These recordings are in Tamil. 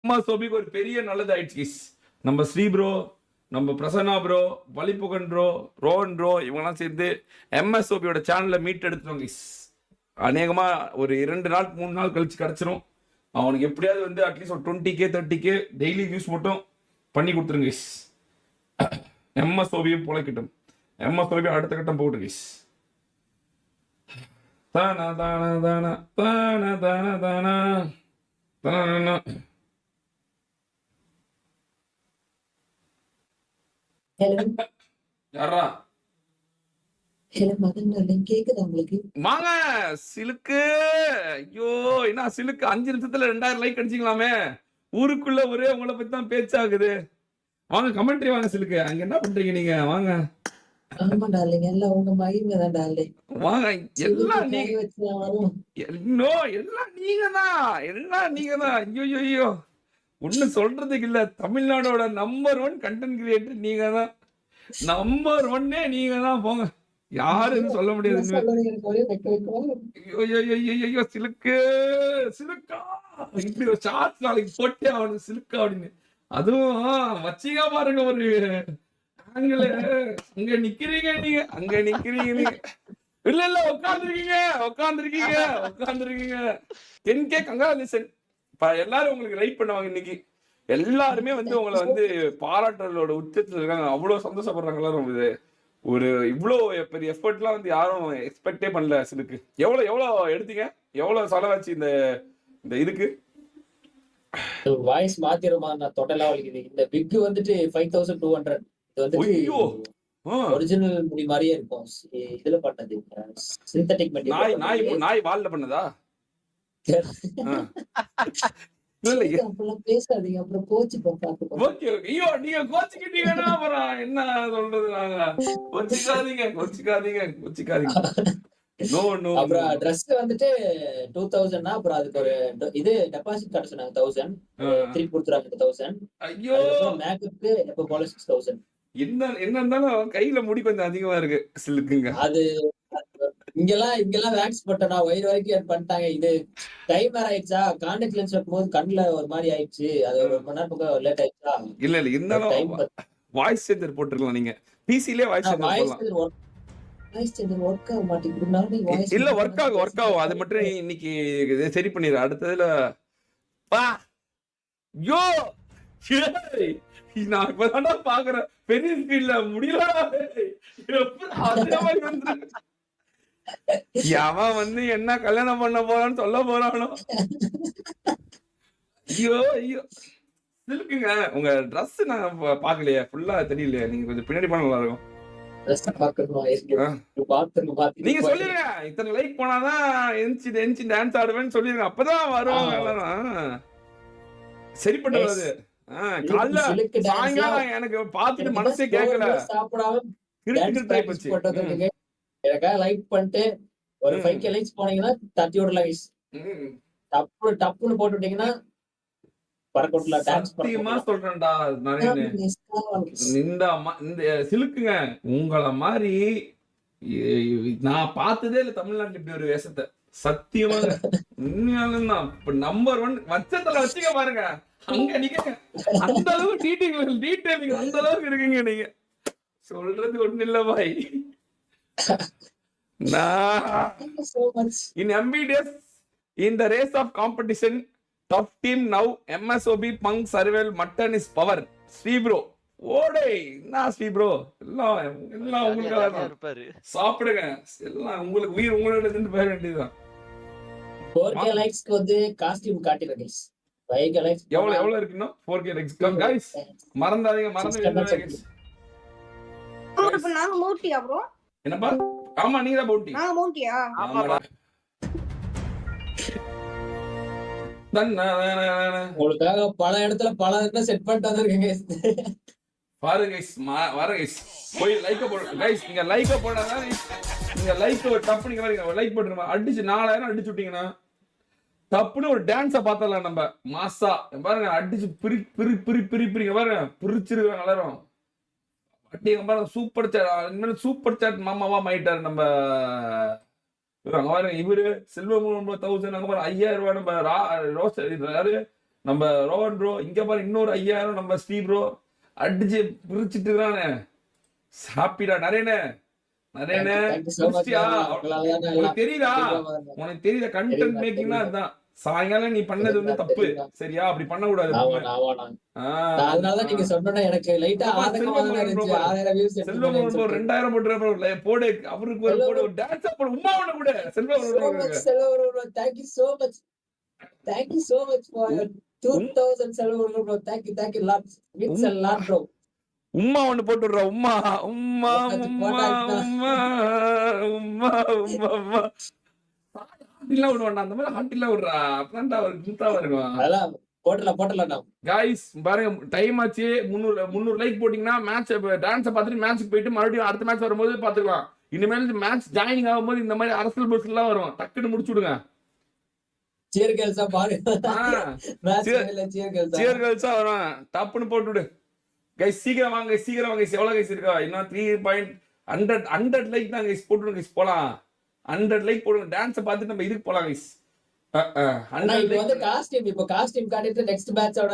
சோபிக்கு ஒரு பெரிய நல்லது ஆயிடுச்சு guys. நம்ம ஸ்ரீ ப்ரோ, நம்ம பிரசன்னா ப்ரோ, வலிப்புகன் ப்ரோ, ரோஹன் ப்ரோ இவங்கெல்லாம் சேர்ந்து எம்எஸ்ஓபியோட சேனல்ல மீட் எடுத்துட்டோம் guys. அநேகமா ஒரு 2 நாள் 3 நாள் கழிச்சு கிடைச்சிரும். அவனுக்கு எப்படியாவது வந்து அட்லீஸ்ட் ஒரு 20K 30K டெய்லி வியூஸ் மட்டும் பண்ணி கொடுத்துருங்க guys. எம்எஸ்ஓபியும் பொழைக்கட்டும். எம்எஸ்ஓபி அடுத்த கட்டம் போட்டு guys. தானா தானா தானா தானா தானா தானா தானா. ஹலோ யாரா ஹலோ மதன் கேக்குதா உங்களுக்கு? வாங்க சிலுக்கு. ஐயோ என்ன சிலுக்கு 5 நிமிஷத்துல 2000 லைக் அடிச்சிக்கலாமே. ஊருக்குள்ள ஒரே உங்களை பத்தி தான் பேச்சாகுது. வாங்க கமெண்ட்ரி வாங்க சிலுக்கு. அங்க என்ன பண்றீங்க நீங்க? வாங்க. ஆமா டார்லிங், எல்லாம் உங்க மகிமை தான் டார்லிங். வாங்க எல்லாம் சிலுக்கு நீங்க. வச்சுலாம் வரும். எல்லாம் நீங்க தான். எல்லாம் நீங்க தான். ஐயோ ஐயோ ஒண்ணு சொல்றதுக்கு இல்ல. தமிழ்நாடோட நம்பர் 1 கண்டென்ட் கிரியேட்டர் நீங்க தான். நம்பர் 1 நீங்க தான். போங்க. யாரும் சொல்ல முடியாது. சொல்றது எனக்கு ஒரே வெக்க வெக்கமா. ஐயோ சிலுக்கு சிலுக்கா இப்படி ஒரு ஷார்ட்ஸ் நாளைக்கு போட்டே அவனுக்கு சிலுக்கா அப்படின்னு. அதுவும் வச்சிங்க பாருங்க ஒரு ஆங்கிள். அங்க நிக்கிறீங்க நீங்க. அங்க நிக்கிறீங்க நீங்க. இல்ல உட்கார்ந்துருக்கீங்க. 10K congratulation. எல்லாரும் உங்களுக்கு ரைட் பண்ணுவாங்க இன்னைக்கு. எல்லாருமே வந்து உங்களை வந்து பாராட்டுறதோட உச்சத்துல இருக்காங்க. அவ்வளவு சந்தோஷப்படுறாங்க எல்லாரும். இது ஒரு இவ்வளோ பெரிய எஃபர்ட்லாம் வந்து யாரும் எக்ஸ்பெக்டே பண்ணல சிலுக்கு. எவ்வளோ எடுத்தீங்க? எவ்வளவு செலவாச்சு இந்த இந்த இதுக்கு? வாய்ஸ் மாத்திரமா நான் தொட்டலா வலிக்குது. இந்த பிக் வந்துட்டு 5200. இது வந்துட்டு ஒரிஜினல் முடி மாதிரியே இருக்கும். இதுல பண்ணது சிந்தட்டிக் மெட்டீரியல். நாய் வால்ல பண்ணதா? பேசாதீங்க, அப்புறம் கோச்சிப்போம். ஓகே ஐயோ நீங்க கோச்சிக்கிட்டீங்கன்னா அப்புறம் என்ன சொல்றது? நாங்க கோச்சிக்காதீங்க. நோ அப்புறம் ட்ரெஸ் வந்துட்டு 2000. அப்புறம் அதுக்கு ஒரு இது டெபாசிட் கட்ட சொன்னாங்க 1000. திருப்பி கொடுத்துறாங்க 1000. ஐயோ மேக்கப்க்கு எப்ப போல 6000. என்ன இருந்தாலும் கையில முடி கொஞ்சம் அதிகமா இருக்கு சிலுக்குங்க. அது இங்கெல்லாம் வேக்ஸ் போட்டனா வயிறு வரைக்கும் பண்ணிட்டாங்க. இது டைம் வேற ஆயிடுச்சா. கான்டாக்ட் லென்ஸ் வைக்கும்போது கண்ணுல ஒரு மாதிரி ஆயிடுச்சு. அது ஒரு மணி நேரம் பக்கம் லேட் ஆயிடுச்சா. இல்ல இருந்தாலும் வாய்ஸ் சேஞ்சர் போட்டுருக்கலாம். நீங்க பிசிலே வாய்ஸ் சேஞ்சர் போடலாம். ஒர்க் ஆக மாட்டேங்குது. இல்ல ஒர்க் ஆகும். அது மட்டும் இன்னைக்கு சரி பண்ணிடு. அடுத்ததுல பா யோ நான் இப்பதான்டா பாக்குறேன். பெரிய ஸ்பீட்ல முடியல. அவன் வந்து என்ன கல்யாணம் பண்ண போறான்னு சொல்ல போறானோ. ஐயோ இருக்குங்க. உங்க ட்ரெஸ் நான் பாக்கலையே, ஃபுல்லா தெரியலையே. நீங்க கொஞ்சம் பின்னாடி போனா நல்லா இருக்கும். நீங்க சொல்லிருங்க இத்தனை லைக் போனாதான் எந்திச்சு டான்ஸ் ஆடுவேன்னு சொல்லிருங்க. அப்பதான் வருவாங்க எல்லாரும். சரி பண்ணுறது. காலைல சாயங்காலம் எனக்கு பார்த்துட்டு மனசே கேட்கல. லைக் பண்ணிட்டு ஒரு 5K லைக்ஸ் போனீங்கன்னா 30 லைக்ஸ் டப்புன்னு போட்டு விட்டீங்கன்னா சத்தியமா சொல்றேன்டா இந்த சிலுக்குங்க. உங்களை மாதிரி நான் பார்த்ததே இல்ல தமிழ்நாட்டுல இப்படி ஒரு வேஷத்தை. சத்தியமா உண்மையாலும் நம்பர் 1 வச்சத்துல வச்சுக்க பாருங்க. அங்க நீங்க அந்த அளவுக்கு டீடைலிங் அந்த அளவுக்கு இருக்குங்க. நீங்க சொல்றது ஒண்ணு இல்ல பாய். In MBDS, in the race of competition, top team now, MSOB, Punk, Survival, Mutton is power. Sri bro. ஓடே என்ன ஸ்ரீ ப்ரோ. எல்லாம் உங்களுக்கு சாப்பிடுங்க. எல்லாம் உங்களுக்கு உயிர் உங்களோட இருந்து போக வேண்டியதுதான். 4K லைக்ஸ்க்கு வந்து காஸ்டியூம் காட்டிடுங்க गाइस. 5K லைக்ஸ் எவ்வளவு இருக்குன்னா 4K லைக்ஸ் गाइस மறந்துடாதீங்க. இப்ப நாங்க மோட்டியா ப்ரோ? என்னப்பா? ஆமா நீங்க தான் மோட்டி. நாங்க மோட்டியா? ஆமாடா. உங்களுக்காக பல இடத்துல பல செட் பண்ணிட்டு வந்திருக்கேன் गाइस. பாருங்க गाइस வர गाइस போய் லைக் போடுங்க गाइस. நீங்க லைக் போடாதான் நீங்க லைக் டப் நீங்க பாருங்க லைக் போட்டுருமா. அடிச்சு 4000 அடிச்சு விட்டீங்கன்னா தப்புன்னு ஒரு டான்ஸ பார்த்தலாம் நம்ம மாசா. பாருங்க அடிச்சு பிரிங்க பாருங்க பிரிச்சிருக்காங்க எல்லாரும். அட்டிங்க பாருங்க சூப்பர் சாட். சூப்பர் சாட் மாமாவா ஆயிட்டாரு நம்ம. பாருங்க இவரு செல்வம் 1000 அங்க பாருங்க 5000 ரூபாய். நம்ம ரோஸ் யாரு நம்ம ரோஹன் ப்ரோ இங்க பாரு இன்னொரு 5000 நம்ம ஸ்ரீ ப்ரோ அடிச்சு பிரிச்சுட்டு இருக்கானே. ஹாப்பிடா நரேனே. நரேனே Thank you so much, முடிச்சியா? உங்களாலதான் உனக்கு எல்லாம் தெரியுதா? தெரியுமா? உனக்கு தெரியுதா? கண்டென்ட் மேக்கிங்னா அதுதான். சாயங்காலம் நீ பண்ணது வந்து தப்பு. சரியா? அப்படி பண்ண கூடாது. ஆமாண்ணா. நான் அதனாலதான் நீங்க சொன்னோன்னே எனக்கு லைட்டா ஆதங்கமா தானே இருந்துச்சு. 1000 views செல்வம் எடுத்துக்கோன்னு சொல்லிட்டு. 2000 போட்டு போடு அவருக்கு ஒரு போடு ஒரு டான்ஸ் போடு உமா ஒண்ணு கூட செல்வம் So much, Selvaru bro. Thank you so much. Thank you so much for your 2000 Selvaru bro. Thank you lot. Means a lot bro. உம்மா ஒண்ணு போட்டு விடுறா. உம்மா உம்மா அது உம்மா போட்டாச்சுன்னா. உம்மா உம்மா உம்மா உம்மா ஹாட்டிலாம் விடுவாண்டா. அந்த மாதிரி ஹாட்டிலாம் விடுறா. அப்பதான்டா ஒரு குத்தாவா இருக்கும். அதெல்லாம் போட்டலாம் காய்ஸ் பாருங்க டைம் ஆச்சு. 300 லைக் போட்டீங்கன்னா மேட்ச் டான்ஸை பார்த்துட்டு மேட்ச்சுக்கு போயிட்டு மறுபடியும் அடுத்த மேட்ச் வரும்போது பார்த்துக்கலாம். இனிமேல் மேட்ச் ஜாயினிங் ஆகும்போது இந்த மாதிரி அரசியல் பஸ் எல்லாம் வரும். டக்குன்னு முடிச்சு விடுங்க. சியர் கேர்ள்ஸா பாருங்க. மேட்ச் இல்ல சியர் கேர்ள்ஸா வரும். டப்புன்னு போட்டு விடு. கைஸ் சீக்கிரம் வாங்க எவ்வளவு கைஸ் இருக்கா? இன்னும் 3.100 லைக் தான் கைஸ் போட்டுருங்க கைஸ். போலாம் 100 லைக் போடுங்க. டான்ஸை பார்த்துட்டு நம்ம இதுக்கு போலாம் கைஸ். காஸ்டியூம் காட்டிட்டு நெக்ஸ்ட் பேட்சோட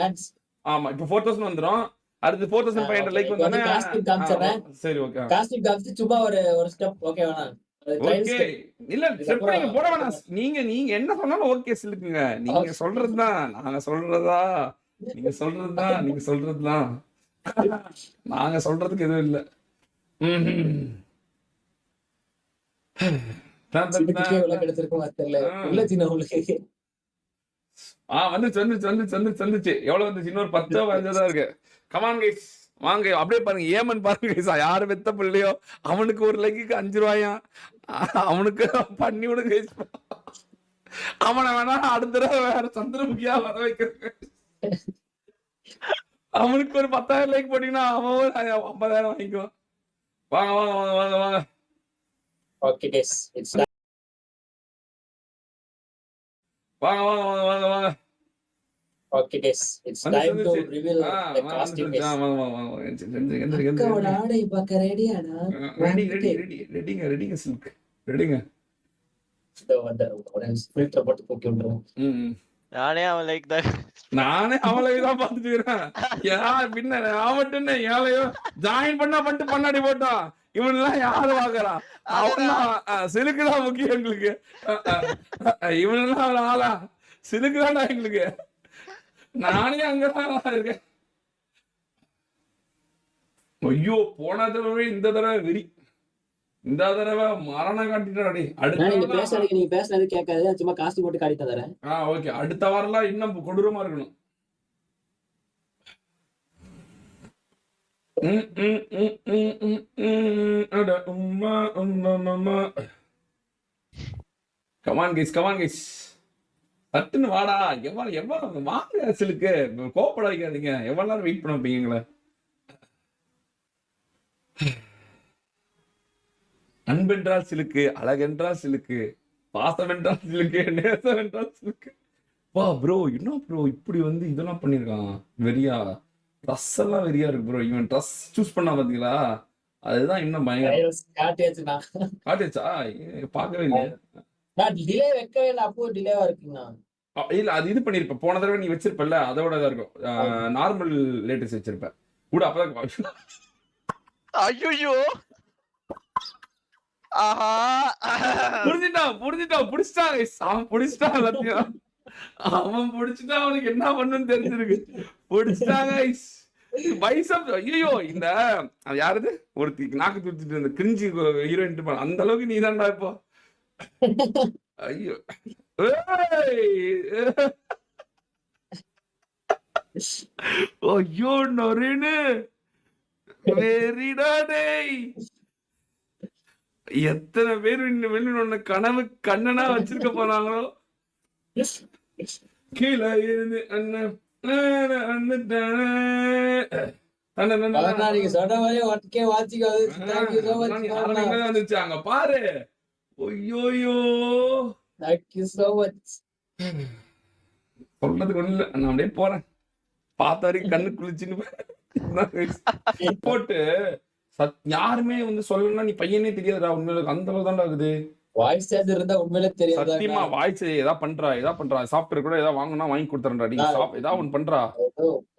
டான்ஸ். ஆமா இப்போ 4000 வந்துரும். அடுத்து 4500 லைக் வந்தானே காஸ்டியூம் காமிச்சறேன். சரி ஓகே. காஸ்டியூம் காமிச்சு சும்மா ஒரு ஸ்டெப் ஓகேவானா? ஓகே இல்ல ஸ்டெப் நீங்க போட வேணாம். நீங்க என்ன சொன்னாலும் ஓகே சொல்லுங்க. நீங்க சொல்றதுதான் நாங்க சொல்றதா? நீங்க சொல்றதுதான் நாங்க சொல்றதுக்கு எதுவும் இல்ல. வந்துச்சு எவ்வளவு வந்துச்சு? இன்னொரு 10 15 இருக்கு. கமான் கைஸ் வாங்க அப்படியே பாருங்க. ஏமன் பாருங்க கைஸ். யாரு வெத்த பிள்ளையோ அவனுக்கு ஒரு லைக்கு 5 ரூபாயா அவனுக்கு பண்ணி விடுங்க கைஸ். அவனை வேணா அடுத்த தடவை வேற சந்திரமுகியா வர வைக்கிறது. அவனுக்கு ஒரு 10,000 லைக் போட்டீங்கன்னா அவன் 50,000 வாங்கிக்குவான். வாங்க ஓகே கைஸ் இட்ஸ் வாங்க okay guys it's time to reveal the costume. அக்காவோட ஆடை பார்க்க ரெடியாடா? ரெடிங்க சில்க் ரெடிங்க. சோ அந்த ஃபில்டர் போட்டு தூக்கி விட்டுறோம். நானே அவன் லைக் தான் பாத்துட்டு இருக்கேன். பின்ன அவன் ஏழையோ ஜாயின் பண்ணிட்டு பண்ணாடி போட்டான். இவன் எல்லாம் யாரு வாங்குறான்? அவன் சிலுக்குதான் முக்கியம் எங்களுக்கு. இவன் எல்லாம் ஆளா சிலுக்குதான்டா எங்களுக்கு. நானே அங்கதான் இருக்கேன். ஐயோ போன தடவை இந்த தடவை வெறி. இந்த தடவை மரணம் காட்டிட்டாடி. நீங்க பேசுறது கேட்காது. சும்மா காஸ்டியூம் போட்டு காட்டி தரேன். ஓகே அடுத்த வாரம்லாம் இன்னும் கொடூரமா இருக்கணும். கமான் கைஸ் சட்டுன்னு வாடா. எவ்வளவு வாங்க சிலுக்கு. கோப்பட வைக்காதீங்க. எவ்வளவு நேரம் வெயிட் பண்ண வைப்பீங்களா? அன்பென்றால் சிலுக்கு, அழகென்றால் சிலுக்கு, பாசம் என்றால் சிலுக்கு, நேசம் என்றால் சிலுக்கு. வா ப்ரோ என்ன ப்ரோ இப்படி வந்து இதெல்லாம் பண்ணிருக்கான். வெறியா ட்ரெஸ் எல்லாம் வெறியா இருக்கு ப்ரோ. இவன் ட்ரெஸ் சூஸ் பண்ணா பாத்தீங்களா? அதுதான் இன்னும் பயங்கரம். காட்டியாச்சா? பார்க்கவே இல்லை. டிலே வைக்கவே இல்லை. அப்போ டிலேவா இருக்குங்கண்ணா. இல்ல அது இது பண்ணிருப்ப. போன தடவை நீ வச்சிருப்பல அதோட தான் இருக்கும். நார்மல் லேட்டஸ்ட் வச்சிருப்ப கூட. அப்பதான் ஐயோ அவனுக்கு என்ன பண்ணுன்னு தெரிஞ்சிருக்கு. ஐயோ இந்த யாருது ஒரு நாக்கு தூத்திட்டு இருந்த கிரிஞ்சி ஹீரோயின் அந்த அளவுக்கு நீ தான்டா இப்போ. ஐயோ ஐயோ நொரேனு வெறிடாடே. எத்தனை பேர் ஒன்னு கனவு கண்ணனா வச்சிருக்க போனாங்களோ. கீழே இருந்து வந்துச்சு அங்க பாரு. ஐயோயோ சொல்றதுக்கு ஒண்ணு இல்ல. நான் அப்படியே போறேன். பார்த்த வரைக்கும் கண்ணு குளிச்சுன்னு போட்டு யாருமே வந்து சொல்லணும்னா நீ பையனே தெரியாதுடா. உண்மையில அந்த அளவு தான்டா ஆகுது. வாய்ஸ் சார்ஜர் இருந்தா உண்மையிலே தெரியாது. சத்தியமா வாய்ஸ் ஏதா பண்றா சாஃப்ட்வேர் கூட ஏதா வாங்கினா வாங்கி கொடுத்துறேன்டா நீ ஏதா ஒன்னு பண்றா.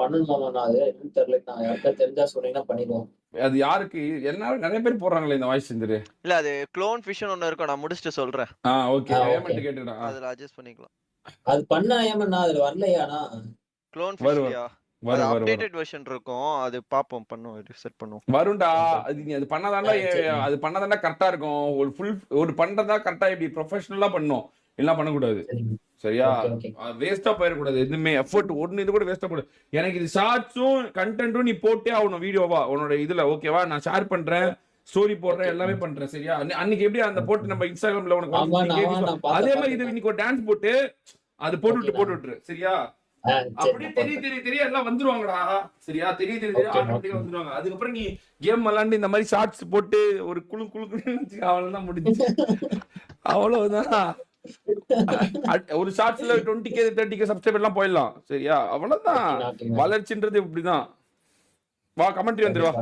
பண்ணணுமாமா? நான் அது என்னன்னு தெரியல. நான் யாருக்கா தெரிஞ்சா சொன்னீங்கன்னா பண்ணிடுவோம். அது யாருக்கு என்ன நிறைய பேர் போடுறாங்களே இந்த வாய்ஸ் செஞ்சு. இல்ல அது க்ளோன் ஃபிஷன் ஒன்னு இருக்கும், நான் முடிச்சிட்டு சொல்றேன். ஓகே பேமெண்ட் கேட்டுடா. அதுல அட்ஜஸ்ட் பண்ணிக்கலாம். அது பண்ண ஏமண்ணா அதுல வரலையானா? க்ளோன் ஃபிஷ்யா வரும் அப்டேட்டட் வெர்ஷன் இருக்கும், அது பாப்போம், பண்ணுவோம், செட் பண்ணுவோம். வரும்டா. அது நீ அது பண்ணாதாண்டா கரெக்டா இருக்கும். ஒரு ஃபுல் ஒரு பண்றதா கரெக்டா இப்படி ப்ரொஃபஷனலா பண்ணும், எல்லாம் பண்ணக்கூடாது. சரியா? வேஸ்டா போயிடக்கூடாது எதுவுமே. எஃபர்ட் ஒன்னு இது கூட வேஸ்டா போட. எனக்கு இது ஷார்ட்ஸும் கண்டென்ட்டும் நீ போட்டே ஆகணும் வீடியோவா உன்னோட இதுல. ஓகேவா? நான் ஷேர் பண்றேன், ஸ்டோரி போடுறேன், எல்லாமே பண்றேன். சரியா? அன்னைக்கு எப்படி அந்த போட்டு நம்ம இன்ஸ்டாகிராம்ல உனக்கு அதே மாதிரி இது இன்னைக்கு ஒரு டான்ஸ் போட்டு அது போட்டு விட்டுரு. சரியா? அப்படியே தெரிய எல்லாம் வந்துருவாங்கடா. சரியா? தெரிய ஆட்டோமேட்டிக்கா வந்துருவாங்க. அதுக்கப்புறம் நீ கேம் விளாண்டு இந்த மாதிரி ஷார்ட்ஸ் போட்டு ஒரு குழு அவ்வளவுதான் முடிஞ்சு. அவ்வளவுதான். ஒரு ஷார்ட்ஸ்ல 20K 30K சப்ஸ்கிரைபர் எல்லாம் போயிடலாம். சரியா? அவ்வளவுதான். வளர்ச்சின்றது இப்படிதான். வா கமெண்ட்ரி வந்துருவா.